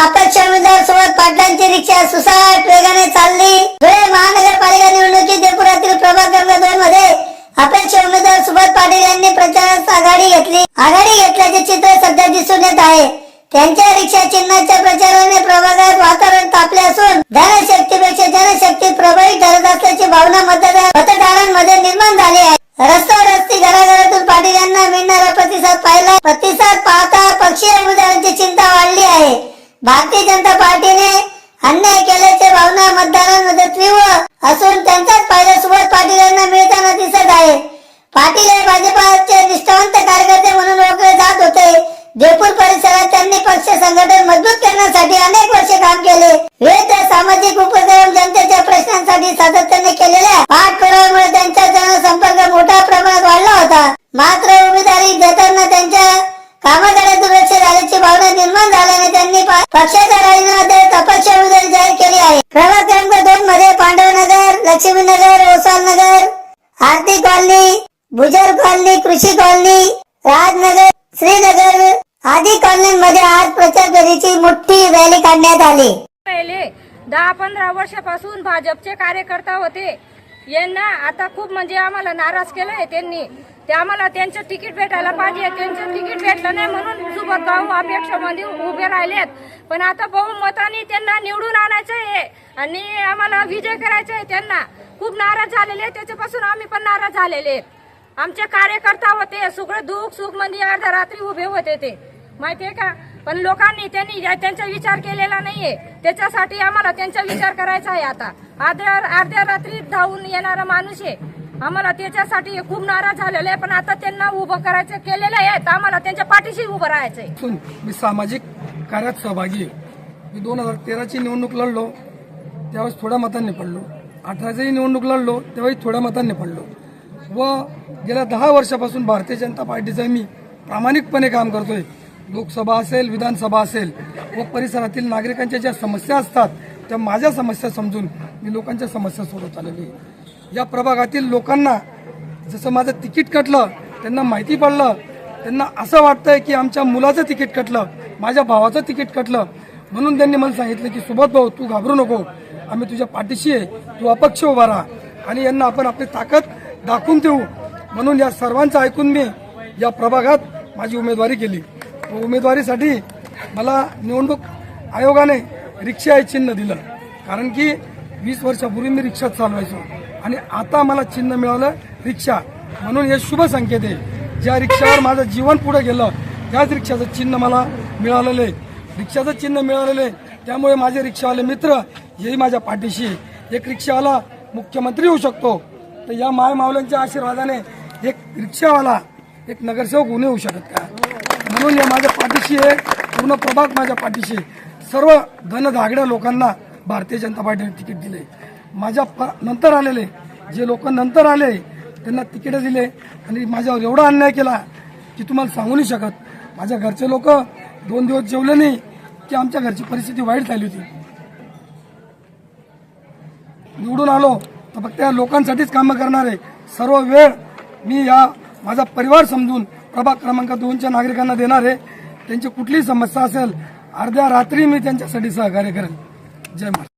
अपक्ष उमेदवार सोबत पाटलांची रिक्षा सुसाट वेगाने चालली। धुळे महानगरपालिका निवडणुकीत देवपुरातील प्रभाग क्रमांक 2 मध्ये अपक्ष उमेदवार सुभाष पाटील यांनी प्रचारात आघाडी घेतली। आघाडी घेतल्याचे चित्र सध्या दिसून येत आहे। त्यांच्या रिक्षा चिन्हाच्या प्रचाराने प्रभागात वातावरण तापले असून धनशक्तीपेक्षा जनशक्ती प्रभावी ठरत असल्याची भावना मतदारांमध्ये निर्माण झाली आहे। रस्त्यावरती घराघरातून पाटील यांना मिळणारा प्रतिसाद पाहता पक्षीय उमेदवारांची चिंता वाढली आहे। भारतीय जनता पार्टीने अन्याय केल्याची भावना मतदारांमध्ये तीव्र असून त्यांचाच फायदा सुभाष पाटील यांना मिळताना दिसत आहे। पाटील हे भाजपचे निष्ठावंत कार्यकर्ते म्हणून ओळखले जात होते। देवपूर परिसरात त्यांनी पक्ष संघटन मजबूत करण्यासाठी अनेक वर्षे काम केले। विविध सामाजिक उपक्रम जनतेच्या प्रश्नांसाठी सातत्याने केलेल्या पाठपुराव्यामुळे त्यांचा जनसंपर्क मोठ्या प्रमाणात वाढला होता। मात्र उमेदवारी देताना त्यांच्या कामाकडे दुर्लक्ष झाल्याची भावना निर्माण झाल्याने त्यांनी पक्षाच्या राजीनामा देत अपक्ष उमेदवारी जाहीर केली आहे। प्रभाग क्रमांक 2 मध्ये पांडवनगर, लक्ष्मीनगर, ओसालनगर, आरती कॉलनी, भुजर कॉलनी, कृषी कॉलनी, राजनगर, श्रीनगर आदी कॉलनीमध्ये आज प्रचार फेरीची मोठी रॅली काढण्यात आली। पहिले 10-15 वर्षापासून भाजपचे कार्यकर्ता होते। यांना आता खूप म्हणजे आम्हाला नाराज केलंय त्यांनी। ते आम्हाला त्यांचं तिकीट भेटायला पाहिजे, त्यांचं तिकीट भेटलं नाही म्हणून सुभाषभाऊ अपेक्षामध्ये उभे राहिलेत। पण आता बहुमताने त्यांना निवडून आणायचं आहे आणि आम्हाला विजय करायचा आहे। त्यांना खूप नाराज झालेले, त्याच्यापासून आम्ही पण नाराज झालेले। आमचे कार्यकर्ता होते, सगळं दुःख सुख मध्ये अर्ध्या रात्री उभे होते ते, माहितीये का। पण लोकांनी त्यांचा विचार केलेला नाहीये। त्याच्यासाठी आम्हाला त्यांचा विचार करायचा आहे। आता अर्ध्या रात्री धावून येणारा माणूस आहे, आम्हाला त्याच्यासाठी खूप नाराज झालेला आहे। पण आता त्यांना उभं करायचं केलेलं आहे, तर आम्हाला त्यांच्या पाठीशी उभं राहायचंय। मी सामाजिक कार्यात सहभागी आहे। मी 2013ची निवडणूक लढलो, त्यावेळेस थोड्या मतांनी पडलो। 18ची निवडणूक लढलो, त्यावेळी थोड्या मतांनी पडलो व गेल्या 10 वर्षापासून भारतीय जनता पार्टीचं मी प्रामाणिकपणे काम करतोय। लोकसभा असेल, विधानसभा असेल व परिसरातील नागरिकांच्या ज्या समस्या असतात त्या माझ्या समस्या समजून मी लोकांच्या समस्या सोडवत आलेली आहे। या प्रभागातील लोकांना जसं माझं तिकीट कटलं, त्यांना माहिती पडलं, त्यांना असं वाटतंय की आमच्या मुलाचं तिकीट कटलं, माझ्या भावाचं तिकीट कटलं, म्हणून त्यांनी मला सांगितलं की सुभाष भाऊ तू घाबरू नको, आम्ही तुझ्या पाठीशी आहे, तू अपक्ष उभा राहा आणि यांना आपण आपली ताकद दाखवून देऊ। म्हणून या सर्वांचं ऐकून मी या प्रभागात माझी उमेदवारी केली। उमेदवारीसाठी मला निवडणूक आयोगाने रिक्षा हे चिन्ह दिलं, कारण की 20 वर्षापूर्वी मी रिक्षा चालवायचो आणि आता मला चिन्ह मिळालं रिक्षा, म्हणून हे शुभ संकेत आहे। ज्या रिक्षावर माझं जीवन पुढे गेलं त्याच रिक्षाचं चिन्ह मला मिळालेलं आहे, रिक्षाचं चिन्ह मिळालेलं आहे। त्यामुळे माझे रिक्षावाले मित्र हेही माझ्या पाठीशी आहे। एक रिक्षावाला मुख्यमंत्री होऊ शकतो, तर या माय मावल्यांच्या आशीर्वादाने एक रिक्षावाला एक नगरसेवक होऊ होऊ शकत का? म्हणून या माझ्या पाठीशी आहे, पूर्ण प्रभाग माझ्या पाठीशी आहे। सर्व धनधागड्या लोकांना भारतीय जनता पार्टीने तिकीट दिले। माझ्या नंतर आलेले जे लोक नंतर आले त्यांना तिकीट दिले आणि माझ्यावर एवढा अन्याय केला की तुम्हाला सांगू नाही शकत। माझ्या घरचे लोक 2 दिवस जेवले नाही की आमच्या घरची परिस्थिती वाईट झाली होती। निवडून आलो तर फक्त या लोकांसाठीच कामं करणार आहे। सर्व वेळ मी या माझा परिवार समजून प्रभाग क्रमांक 2च्या नागरिकांना देणार आहे। त्यांची कुठलीही समस्या असेल अर्ध्या रात्री मी त्यांच्यासाठी सहकार्य करेन। जय महाराज।